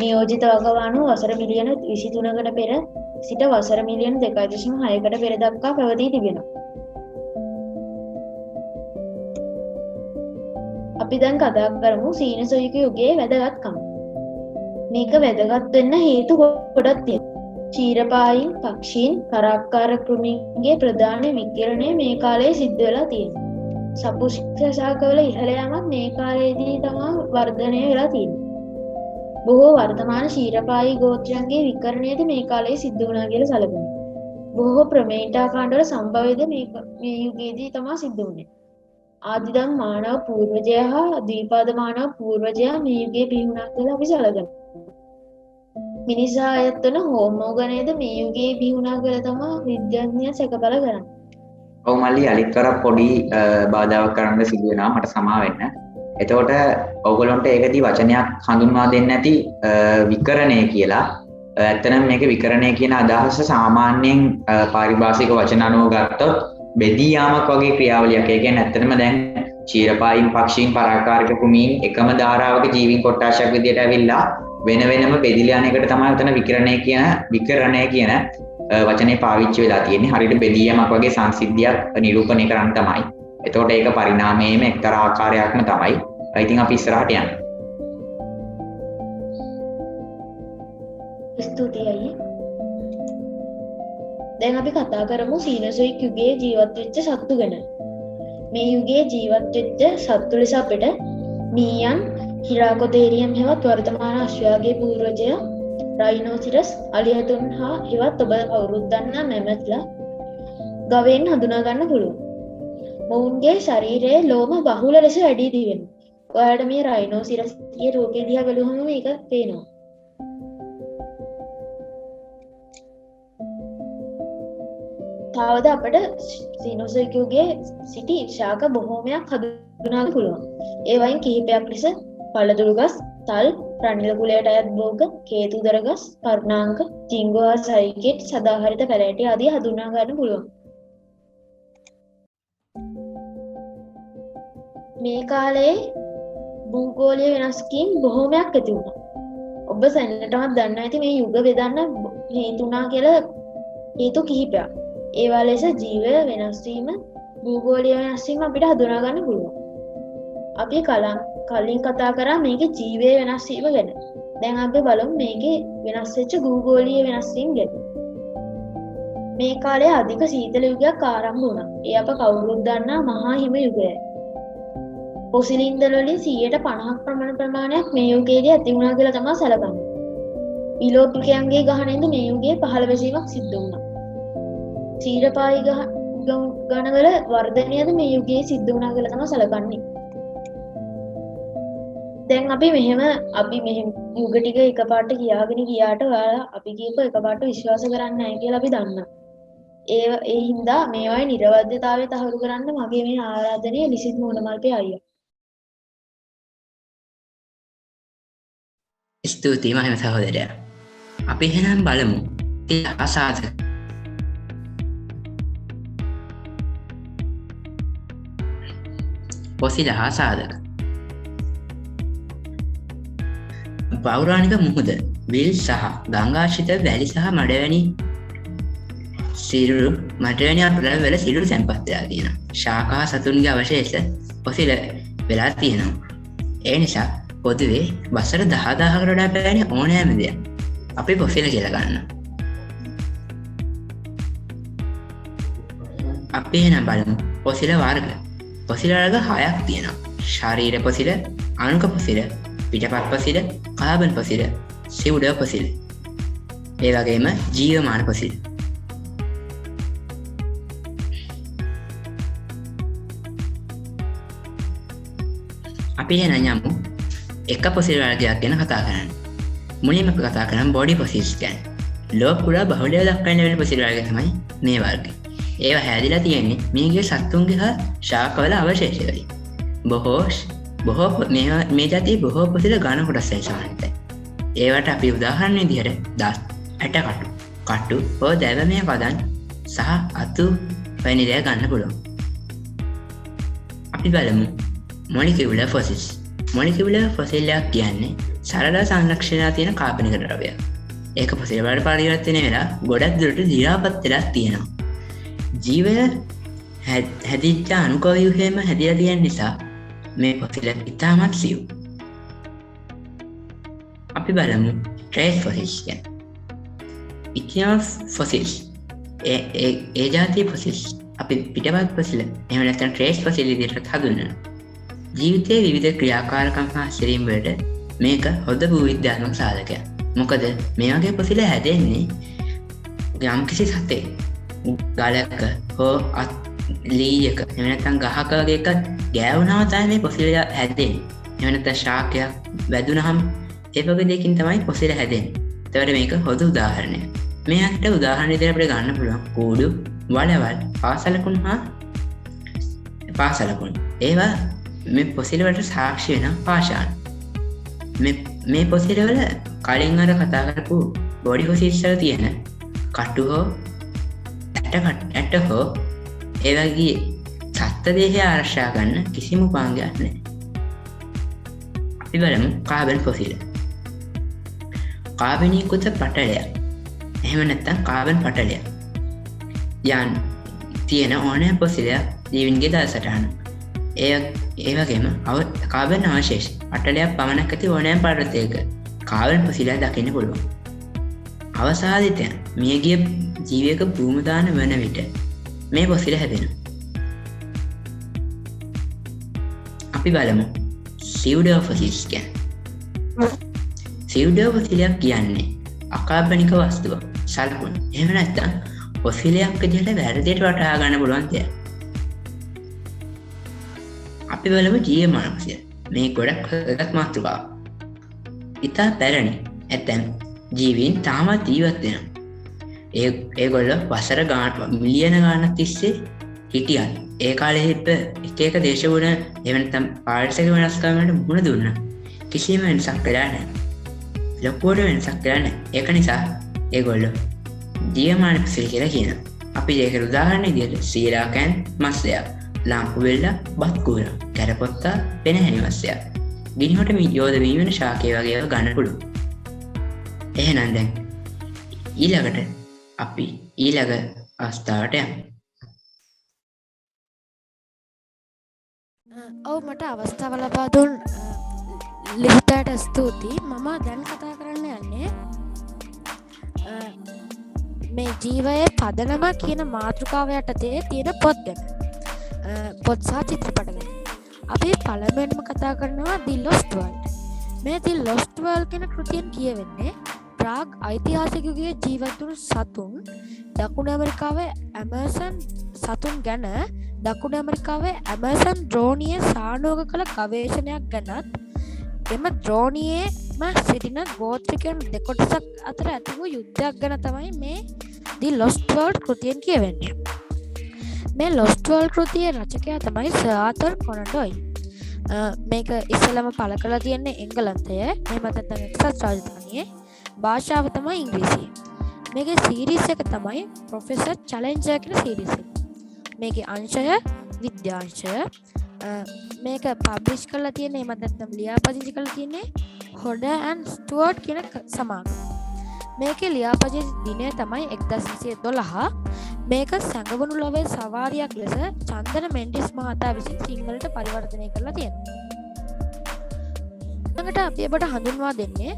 Speaker 2: නියෝජිත වකවානුව වසර මිලියන 23කට පෙර සිට වසර මිලියන 2.6කට පෙර දක්වා පැවතී තිබෙනවා. අපි දැන් කතා කරමු සීනසොයික යුගයේ වැදගත්කම්. මේක වැදගත් වෙන්න හේතු ගොඩක් තියෙනවා. ක්ෂීරපායින්, පක්ෂීන්, කරාබ්කාර කෘමීන්ගේ ප්‍රධාන විකිරණය මේ කාලේ සිද්ධ වෙලා තියෙනවා. සපුෂ්ඨ ඉහළ යාමක් මේ කාලයේදී තමයි වර්ධනය වෙලා තියෙන්නේ. බොහෝ වර්තමාන ක්ෂීරපායි ගෝත්‍රයන්ගේ විකරණයද මේ කාලේ සිද්ධ වුණා කියලා සැලකෙනවා. බොහෝ ප්‍රමේඨාකාණ්ඩවල සම්භවයද මේ යුගයේදී තමයි සිද්ධ වුණේ. ආදිදම් මානව පූර්වජයා හා ද්විපාද මානව පූර්වජයා මේ යුගයේ බිහි වුණා කියලා අපි සැලකනවා. මිනිසා ආයතන හෝමෝගණයද මේ යුගයේ බිහි වුණා කියලා තමයි විද්‍යාඥයන් සැකපල කරන්නේ.
Speaker 1: ඔව් මල්ලි අලිත් කරක් පොඩි බාධාවක් කරන්න සිදු වෙනවා මට සමා වෙන්න. එතකොට ඔයගොල්ලන්ට ඒකදී වචනයක් හඳුන්වා දෙන්න ඇති විකරණය කියලා. ඇත්තනම් මේක විකරණය කියන අදහස සාමාන්‍යයෙන් පාරිභාෂික වචන අනුව ගත්තොත් බෙදී යාමක් වගේ ක්‍රියාවලියක්. ඒ කියන්නේ ඇත්තටම දැන් ක්ෂීරපායින්, පක්ෂීන්, පරාකාරක කෘමීන් එකම ධාරාවක ජීවීන් කොට්ටාශයක් විදියට ඇවිල්ලා වෙන වෙනම බෙදිලා යන එකට තමයි උතන විකරණය කියන වචනේ පාවිච්චි වෙලා තියෙන්නේ. හරියට බෙදී යෑමක් වගේ සංසිද්ධියක් නිරූපණය කරන්න තමයි. එතකොට ඒක පරිණාමයේම එක්තරා ආකාරයක්ම තමයි. ඉතින් අපි ඉස්සරහට යන්න.
Speaker 2: ස්තුතියි. දැන් අපි කතා කරමු සීනසොයික් යුගයේ ජීවත් වෙච්ච සත්තු ගැන. මේ යුගයේ ජීවත් වෙච්ච සත්තු ලෙස අපිට මීයන්, හිරාකොතේරියම් හෙවත් වර්තමාන අශ්වයාගේ පූර්වජයා, රයිනෝසිරස්, අලියතුන් හා හෙවත් ඔබ කවුරුත් දන්නා මැමත්ලා ගවයන් හඳුනා ගන්න පුළුවන්. මොවුන්ගේ ශරීරයේ ලෝම බහුල ලෙස වැඩි දිවෙනවා. ඔයාලට මේ රයිනෝසිරස්ගේ රූපය දිහා බලුවම මේක පේනවා. තවද අපට සීනොසොයික් යුගයේ සිටි ශාක බොහෝමයක් හඳුනා ගන්න පුළුවන්. ඒ වයින් කිහිපයක් ලෙස පළතුරු ගස්, තල්, රනිල කුලයට අයත් බෝග, කේතුදර ගස්, පර්ණාංක, ජිංගෝ හා සයිකේට්, සදාහරිත පැලෑටි ආදී හඳුනා ගන්න පුළුවන්. මේ කාලයේ භූගෝලීය වෙනස්කම් බොහෝමයක් ඇති වුණා. ඔබ සැනටමත් දන්නවා ඇති මේ යුග බෙදන්න හේතුණා කියලා හේතු කිහිපයක්. ඒවා ලෙස ජීවය වෙනස් වීම, භූගෝලීය වෙනස් වීම අපිට හඳුනා ගන්න පුළුවන්. අපි කලින් කතා කරා මේකේ ජීවය වෙනස් වීම ගැන. දැන් අපි බලමු මේකේ වෙනස් වෙච්ච භූගෝලීය වෙනස් වීම ගැන. මේ කාලයේ අධික සීතල යුගයක් ආරම්භ වුණා. ඒ අප කවුරුත් දන්නා මහා හිම යුගය. පොසිලින්දල වලින් 50% ප්‍රමාණයක් මේ යුගයේදී ඇති වුණා කියලා තමයි සැලකන්නේ. විලෝපිකයන්ගේ ගහණයෙන්ද මේ යුගයේ පහළ වැසීමක් සිද්ධ වුණා. ක්ෂීරපායි ගණවල වර්ධනයද මේ යුගයේ සිද්ධ වුණා කියලා තමයි සැලකන්නේ. දැන් අපි මෙහෙම යුග ටික එකපාරට කියාගෙන ගියාට ඔයාලා අපි කියපු එකපාරට විශ්වාස කරන්නේ නැහැ කියලා අපි දන්නවා. ඒ හින්දා මේවායේ නිර්වද්‍යතාවය තහවුරු කරන්න මගේ මේ ආරාධනය ලිසිත් මූණමල්පේ අයියා.
Speaker 4: ස්තුතියි මහිම සහෝදරයා. අපි එහෙනම් බලමු අසාධක පොසිල හා සාධක. පෞරාණික මුහුද, විල් සහ ගංගාශ්‍රිත වැලි සහ මඩවැනි අතුරවල සිරුරු සැන්පත් වෙලා තියෙනවා. ශාකා සතුන්ගේ අවශේෂ පොසිල වෙලා තියෙනවා. ඒ නිසා පොදුවේ වසර 10,000කට වඩා පැරණි ඕනෑම දෙයක් අපි පොසිල කියලා ගන්නවා. අපි එහෙනම් බලමු පොසිල වර්ග. පොසිල වර්ග 6ක් තියෙනවා. ශරීර පොසිල, අනුක පොසිල, පිටපත් පොසිල, කාබන් පොසිල, සිවුඩ පොසිල. ඒ වගේම ජීවමාන පොසිල. අපි එහෙනම් යමු එක පොසිල් වර්ගයක් ගැන කතා කරන්න. මුලින්ම කතා කරමු බොඩි පොසිල්ස් ගැන. ලෝක පුරා බහුලව දක්වන්න ලැබෙන පොසිල් වර්ගය තමයි මේ වර්ගය. ඒවා හැදිලා තියෙන්නේ මේගේ සත්තුන්ගේ හා ශාකවල අවශේෂ වලින්. බොහෝ මේ જાතියේ බොහෝ පොසිල ඝන කොටස් වලින් සමන්විතයි. ඒවට අපි උදාහරණ විදිහට දත්, ඇටකටු, කටු, හෝ දැවමය පදන් සහ අතු වැනි දේ ගන්න පුළුවන්. අපි බලමු මොලිකියුලර් ෆොසිල්ස්. මොලිකියුලර් ෆොසිල් එකක් කියන්නේ සරල සංරක්ෂණය තියෙන කාබනික ද්‍රව්‍යයක්. ඒක පොසිල් වලට පරිවර්තනය වෙලා ගොඩක් දුරට දිරාපත් වෙලා තියෙනවා. ජීවය හැදිච්ච අණුක ව්‍යුහයේම හැදිලා තියෙන නිසා මේ පොසිල ඉතාමත් සියුම්. අපි බලමු ට්‍රේස් ෆොසිල්ස් ගැන. ඉතිහාස ෆොසිල්ස් ඒ ජාතිය ෆොසිල්ස් අපි පිටවත් ෆොසිල් එහෙම නැත්නම් ට්‍රේස් ෆොසිල් විදිහට හඳුන්වනවා. ජීවිතයේ විවිධ ක්‍රියාකාරකම් හා හැසිරීම් වලට මේක හොඳ භූවිද්‍යාත්මක සාධකයක්. මොකද මේ වගේ ෆොසිල් හැදෙන්නේ යම්කිසි සතෙක් ගලක හෝ ලීයක එහෙම නැත්නම් ගහක වගේ එකක් ගෑවුනම තමයි මේ ෆොසිල් හැදෙන්නේ. එහෙම නැත්නම් ශාකයක් වැදුනහම ඒ වගේ දෙයකින් තමයි ෆොසිල් හැදෙන්නේ. ඒතකොට මේක හොඳ උදාහරණයක්. මේකට උදාහරණ විදිහට අපිට ගන්න පුළුවන් කූඩු, වලවල්, පාසලකුණු හා පාසලකුණු. ඒවා මේ ෆොසිල් වලට සාක්ෂි වෙන පාෂාණ. මේ ෆොසිල් වල කලින් අර කතා කරපු බොඩි ෆොසිල්ස් වල තියෙන කටු හෝ ඇට හෝ ඒ වගේ සත්ත්ව දේහය ආරක්ෂා ගන්න කිසිම උපාංගයක් නැහැ. අපි බලමු කාබන් ෆොසිල්. කාබනීකృత පටලයක්. එහෙම නැත්නම් කාබන් පටලයක්. යන් තියෙන ඕනෑම ෆොසිලයක් ජීවින්ගේ දසටහන. ඒ වගේම කාබන් අවශේෂ පටලයක් පමණක් ඇති ඕනෑම පර්වතයක කාබන් ෆොසිලයක් දකින්න පුළුවන්. අවසාදිතයන් මියගිය ජීවයක භූමදාන වන විට මේ ෆොසිල හැදෙනවා. අපි බලමු සිව්ඩෝ ෆොසිල්ස් ගැන. සිව්ඩෝ ෆොසිලයක් කියන්නේ අකාබනික වස්තුවක්, සලකුණු. එහෙම නැත්නම් ෆොසිලයක් විදිහට වැරදියට වටහා ගන්න පුළුවන් දෙයක්. අපි බලමු ජීවමාන ෆොසිල්. මේ ගොඩක් වැදගත් මාතෘකාවක්. ඉතා පැරණි ඇතැම් ජීවීන් තාමත් ජීවත් වෙනවා. ඒගොල්ලෝ වසර මිලියන ගානක් තිස්සේ හිටියන් ඒ කාලේ එක එක දේශගුණ එහෙම නැත්නම් පාරිසරික වෙනස්කම් වලට මුහුණ දුන්නා. කිසිම වෙනසක් වෙලා නැහැ. ලොකුවට වෙනසක් වෙලා නැහැ. ඒක නිසා ඒගොල්ලෝ ජීවමාන ෆොසිල් කියලා කියනවා. අපි ඒකට උදාහරණ විදිහට සීලාකෑන් මත්ස්‍යයා, ලාම්පු බෙල්ලා, බත් කූරා, කැරපොත්තා, පෙනහැනි මත්ස්‍යයා, ගිනිහොට යෝධ වීමන ශාකය වගේ ඒවා ගන්න පුළුවන්. එහෙනම් දැන් ඊළඟට අපි ඊළඟ අවස්ථාවට යමු.
Speaker 3: ඔව් මට අවස්ථාව ලබා දුන් ලිහිතට ස්තුතියි. මම දැන් කතා කරන්න යන්නේ මේ ජීවයේ පදනම කියන මාතෘකාව යටතේ තියෙන පොත් ගැන. පොත් සහ චිත්‍රපට ගැන. අපි පළමුවෙන්ම කතා කරනවා The Lost World. මේ The Lost World කියන කෘතියෙන් කියවෙන්නේ ප්‍රාග් ඓතිහාසික යුගයේ ජීවත් වුණු සතුන් දකුණු ඇමරිකාවේ ඇමසන් සතුන් ගැන දකුණු ඇමරිකාවේ ඇමසන් ද්‍රෝණියේ සානුවක කළ ගවේෂණයක් ගැනත් එම ද්‍රෝණියේම සිටින ගෝත්‍රිකයන් දෙකොටසක් අතර ඇති වූ යුද්ධයක් ගැන තමයි මේ The Lost World කෘතියෙන් කියවෙන්නේ. මේ Lost World කෘතියේ රචකයා තමයි සර් ආතර් කොනන් ඩොයිල්. මේක ඉස්සෙල්ලම පළ කරලා තියෙන්නේ එංගලන්තයේ. එහෙම නැත්නම් එක්සත් රාජධානියේ. භාෂාව තමයි ඉංග්‍රීසි. මේකේ සීරීස් එක තමයි ප්‍රොෆෙසර් චැලෙන්ජර් කියන සීරීස් එක. මේකේ අංශය විද්‍යාංශය. මේක පබ්ලිෂ් කරලා තියෙන්නේ එහෙම නැත්නම් ලියාපදිංචි කරලා තියෙන්නේ හොඩර් ඇන්ඩ් ස්ටුවර්ට් කියන සමාගම. මේකේ ලියාපදිංචි දිනය තමයි 1912. මේක සැඟවුණු ලොවේ සවාරියක් ලෙස චන්දන මෙන්ඩිස් මහතා විසින් සිංහලට පරිවර්තනය කරලා තියෙනවා. ඊළඟට අපි ඔබට හඳුන්වා දෙන්නේ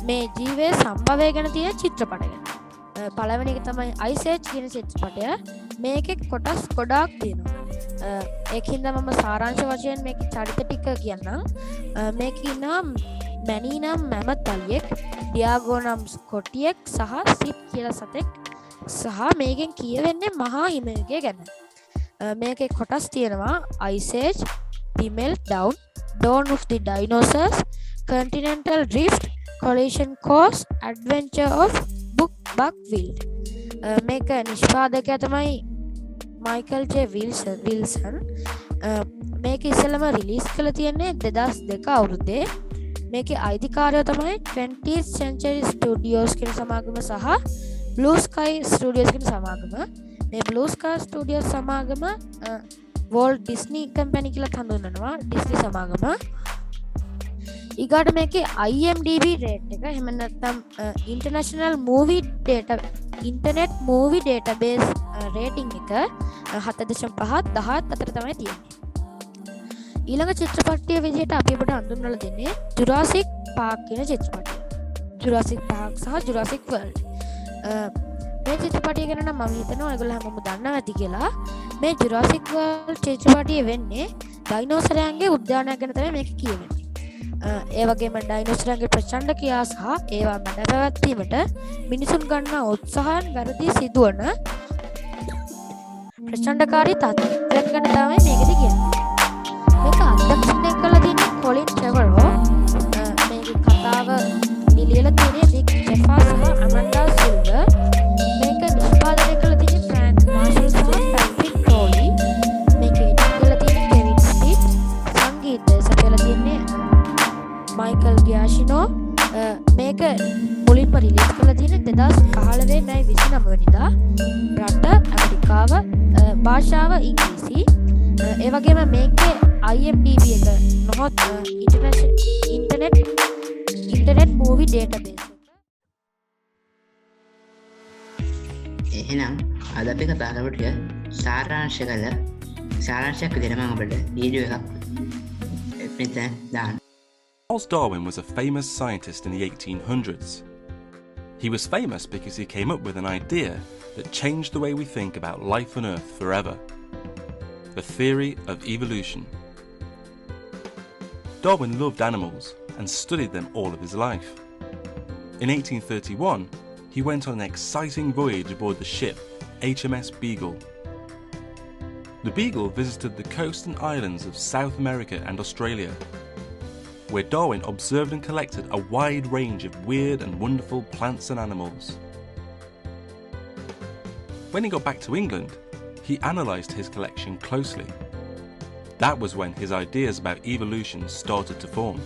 Speaker 3: මේ ජීවයේ සම්භවය ගැන තියෙන චිත්‍රපට ගැන. පළවෙනි එක තමයි Ice Age කියන චිත්‍රපටය. මේකේ කොටස් ගොඩාක් තියෙනවා. ඒකින්ද මම සාරාංශ වශයෙන් මේකේ චරිත ටික කියන්නම්. මේකේ නම් මැනී නම් මැමත් අලියෙක්, ඩියාගෝ නම් ස්කොටියෙක් සහ සිප් කියලා සතෙක් සහ මේකෙන් කියවෙන්නේ මහා හිමයුගය ගැන. මේකේ කොටස් තියෙනවා Ice Age, The Meltdown, Dawn of the Dinosaurs, Continental Drift, Collision Course, Adventure of Buckfield. මේක නිෂ්පාදකයා තමයි මයිකල් ජේ විල්සන්. මේක ඉස්සෙල්ලම රිලීස් කළ තියෙන්නේ 2002 අවුරුද්දේ. මේකේ අයිතිකාරයෝ තමයි 20th Century Studios කියන සමාගම සහ Blue Sky Studios කියන සමාගම. මේ Blue Sky Studios සමාගම Walt Disney Company කියලා හඳුන්වනවා. Disney සමාගම. ඊගාට මේකේ IMDb රේට් එක එහෙම නැත්නම් Internet Movie Database රේටිං එක 7.5 10 අතර තමයි තියෙන්නේ. ඊළඟ චිත්‍රපටය විදිහට අපි ඔබට හඳුන්වලා දෙන්නේ ජුරාසික් පාක් කියන චිත්‍රපටය. ජුරාසික් පාක් සහ ජුරාසික් වර්ල්ඩ්. මේ චිත්‍රපටය ගැන නම් මම හිතනවා ඔයගොල්ලෝ හැමෝම දන්නවා ඇති කියලා. මේ ජුරාසික් වර්ල්ඩ් චිත්‍රපටය වෙන්නේ ඩයිනෝසරයන්ගේ උද්‍යානයක් ගැන තමයි මේක කියවෙන්නේ. ඒ වගේම ඩයිනෝසරයන්ගේ ප්‍රචණ්ඩ ක්‍රියා සහ ඒවා මැඩ පැවැත්වීමට මිනිසුන් ගන්නා උත්සාහයන් වැරදි සිදුවන ප්‍රචණ්ඩකාරී තත්ත්වයක් ගැන තමයි මේකදී කියන්නේ. මේක අධ්‍යක්ෂණය කළ තියෙන්නේ කොලින් ට්‍රෙවරෝ. මේකේ කතාව නිලියලා තියෙන්නේ ඩික් ජෙෆා සහ අමන්ඩා සිල්වර්. මේක නිෂ්පාදනය කළ තියෙන්නේ ෆ්‍රැන්ක් මාෂල් සහ පැට්‍රික් ක්‍රෝලි. මේක එඩිට් කරලා තියෙන්නේ කෙවින් ස්මිත්. සංගීතය සපයලා තියෙන්නේ මයිකල් ගියාෂිනෝ. මේක මුලින්ම රිලීස් කරලා තියෙන්නේ 2015 මැයි 29 වෙනිදා. රට ඇමරිකාව, භාෂාව ඉංග්‍රීසි. ඒ වගේම මේකේ IMDb එක නොහොත් ඉන්ටර්නෙට් මූවි ඩේටාබේස් එක.
Speaker 4: එහෙනම් අද අපි කතා කරමු ටික සාරාංශයක් විදිහට මම ඔබට වීඩියෝ එකක් මෙතන දාන්න.
Speaker 5: Charles Darwin was a famous scientist in the 1800s. He was famous because he came up with an idea that changed the way we think about life on Earth forever: the theory of evolution. Darwin loved animals and studied them all of his life. In 1831, he went on an exciting voyage aboard the ship HMS Beagle. The Beagle visited the coast and islands of South America and Australia, where Darwin observed and collected a wide range of weird and wonderful plants and animals. When he got back to England, he analysed his collection closely. That was when his ideas about evolution started to form.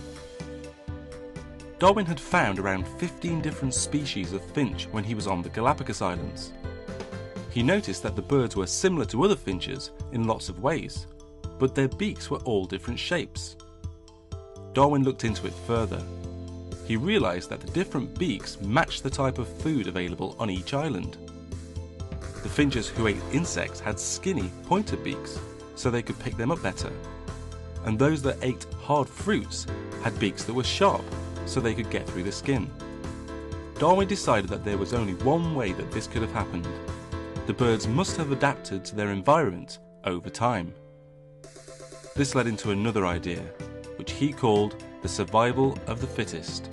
Speaker 5: Darwin had found around 15 different species of finch when he was on the Galapagos Islands. He noticed that the birds were similar to other finches in lots of ways, but their beaks were all different shapes. Darwin looked into it further. He realised that the different beaks matched the type of food available on each island. The finches who ate insects had skinny, pointed beaks, so they could pick them up better. And those that ate hard fruits had beaks that were sharp, so they could get through the skin. Darwin decided that there was only one way that this could have happened. The birds must have adapted to their environment over time. This led into another idea, which he called the survival of the fittest.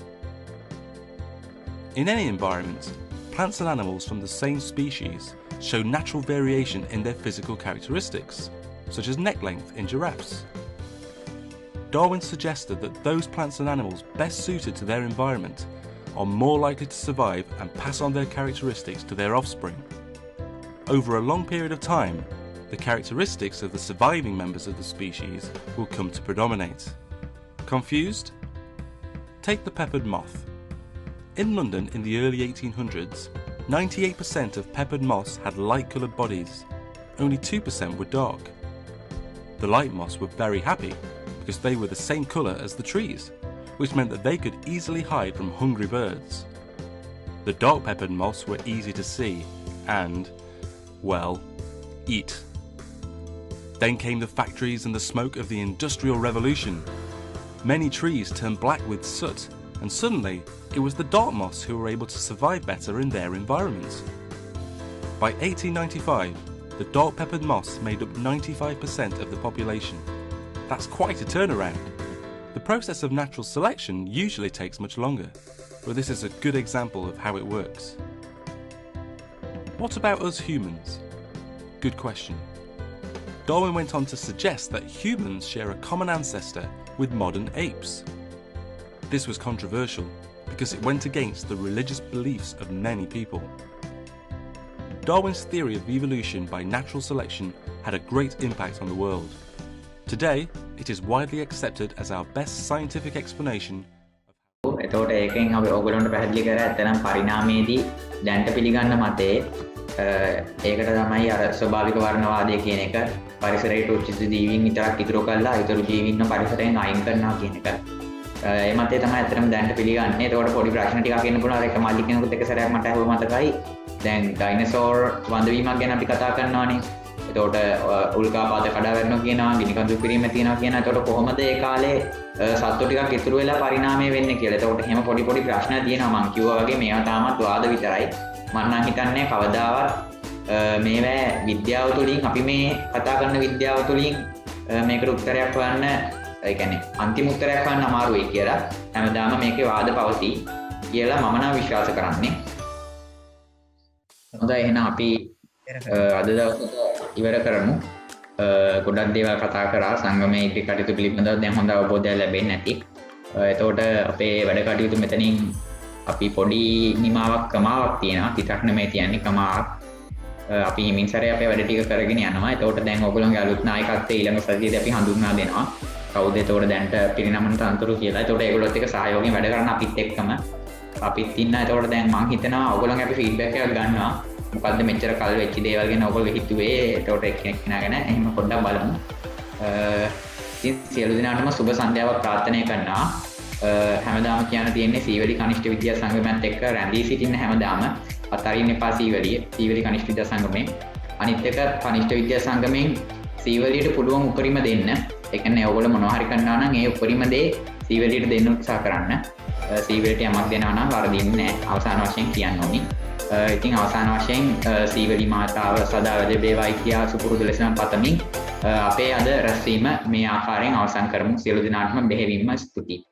Speaker 5: In any environment, plants and animals from the same species show natural variation in their physical characteristics, such as neck length in giraffes. Darwin suggested that those plants and animals best suited to their environment are more likely to survive and pass on their characteristics to their offspring. Over a long period of time, the characteristics of the surviving members of the species will come to predominate. Confused? Take the peppered moth. In London in the early 1800s, 98% of peppered moths had light-coloured bodies. Only 2% were dark. The light moths were very happy because they were the same colour as the trees, which meant that they could easily hide from hungry birds. The dark peppered moths were easy to see and, well, eat. Then came the factories and the smoke of the Industrial Revolution. Many trees turned black with soot, and suddenly it was the dark moths who were able to survive better in their environment. By 1895, the dark peppered moths made up 95% of the population. That's quite a turnaround. The process of natural selection usually takes much longer, but this is a good example of how it works. What about us humans? Good question. Darwin went on to suggest that humans share a common ancestor with modern apes. This was controversial because it went against the religious beliefs of many people. Darwin's theory of evolution by natural selection had a great impact on the world. Today, it is widely accepted as our best scientific explanation.
Speaker 1: එතකොට ඒකෙන් අපි ඔයගොල්ලන්ට පැහැදිලි කරා ඇත්තනම් පරිණාමයේදී දැන්ට පිළිගන්න මතේ ඒකට තමයි අර ස්වභාවික වර්ණවාදය කියන එක පරිසරයට උචිත ජීවීන් විතරක් ඉතුරු කරලා ඊතර ජීවීන් පරිසරයෙන් අයින් කරනවා කියන එක. ඒ මතේ තමයි ඇත්තටම දැන්ට පිළිගන්නේ. ඒතකොට පොඩි ප්‍රශ්න ටිකක් එන්න පුළුවන්. අර එක මල්ලි කෙනෙකුත් එක සැරයක් මට අහුව මතකයි. දැන් ඩයිනෝසෝර් වඳවීමක් ගැන අපි කතා කරනවානේ. එතකොට උල්කාපාත කඩා වැටෙනවා කියනවා, ගිනිකඳු පිරීම තියෙනවා කියනවා. එතකොට කොහොමද ඒ කාලේ සත්තු ටිකක් ඉතුරු වෙලා පරිණාමය වෙන්නේ කියලා. එතකොට එහෙම පොඩි පොඩි ප්‍රශ්න තියෙනවා. මං කිව්වා වගේ මේවා තාමත් වාද විතරයි. මම නම් හිතන්නේ කවදාවත් මේවා විද්‍යාව තුළින් අපි මේ කතා කරන විද්‍යාව තුළින් මේකට උත්තරයක් හොයන්න, ඒ කියන්නේ අන්තිම උත්තරයක් හොයන්න අමාරුයි කියලා. හැමදාම මේකේ වාද පවතී කියලා මම නම් විශ්වාස කරන්නේ. හොඳයි, එහෙනම් අපි අද දවසට ඉවර කරමු. ගොඩක් දේවල් කතා කරා සංගමයේ ඉදිරි කටයුතු පිළිබඳව දැන් හොඳ අවබෝධයක් ලැබෙන්නේ නැති. එතකොට අපේ වැඩ කටයුතු මෙතනින් අපි පොඩි නිමාවක් කමාවක් තියෙනවා. පිටක් නෙමෙයි තියන්නේ කමාවක්. අපි හිමින් සැරේ අපේ වැඩ ටික කරගෙන යනවා. එතකොට දැන් ඔයගොල්ලෝගේ අලුත් නායකත්වයේ ඊළඟ සතියේදී අපි හඳුන්වා දෙනවා. කවුද එතකොට දැන්ට පිරිනමන තනතුරු කියලා. එතකොට ඒගොල්ලොත් එක්ක සහයෝගයෙන් වැඩ කරන්න අපිත් එක්කම අපිත් ඉන්නවා. එතකොට දැන් මම හිතනවා ඔයගොල්ලන්ගේ අපි ෆීඩ්බැක් එකක් ගන්නවා. මොකද්ද මෙච්චර කල් වෙච්ච දේවල් ගැන ඔයගොල්ලෝ හිතුවේ? එතකොට එක්කෙනෙක් කෙනාගෙන එහෙම පොඩ්ඩක් බලමු. ඉතින් සියලු දෙනාටම සුබ සන්ධ්‍යාවක් ප්‍රාර්ථනා කරනවා. හැමදාම කියන්න තියෙන්නේ සීවලි කනිෂ්ඨ විද්‍යා සංගමයත් එක්ක රැඳී සිටින්න හැමදාම අතරින් එපා සීවලි කනිෂ්ඨ විද්‍යා සංගමේ. අනිත් එක කනිෂ්ඨ විද්‍යා සංගමෙන් සීවලියට පුළුවන් උපරිම දෙන්න. ඒ කියන්නේ ඔයගොල්ලෝ මොනවා හරි කරනවා නම් ඒ උපරිම දේ සීවලියට දෙන්න උත්සාහ කරන්න. සීවලියට යමක් දෙනවා නම් වරදින්නේ නැහැ. අවසාන වශයෙන් කියන්න ඕනි. ඉතින් අවසාන වශයෙන් සීවලි මාතාව සදා වැඩ වේවායි කියා සුපුරුදු ලෙසම පතමින් අපේ අද රැස්වීම මේ ආකාරයෙන් අවසන් කරමු. සියලු දෙනාටම බෙහෙවින්ම ස්තුතියි.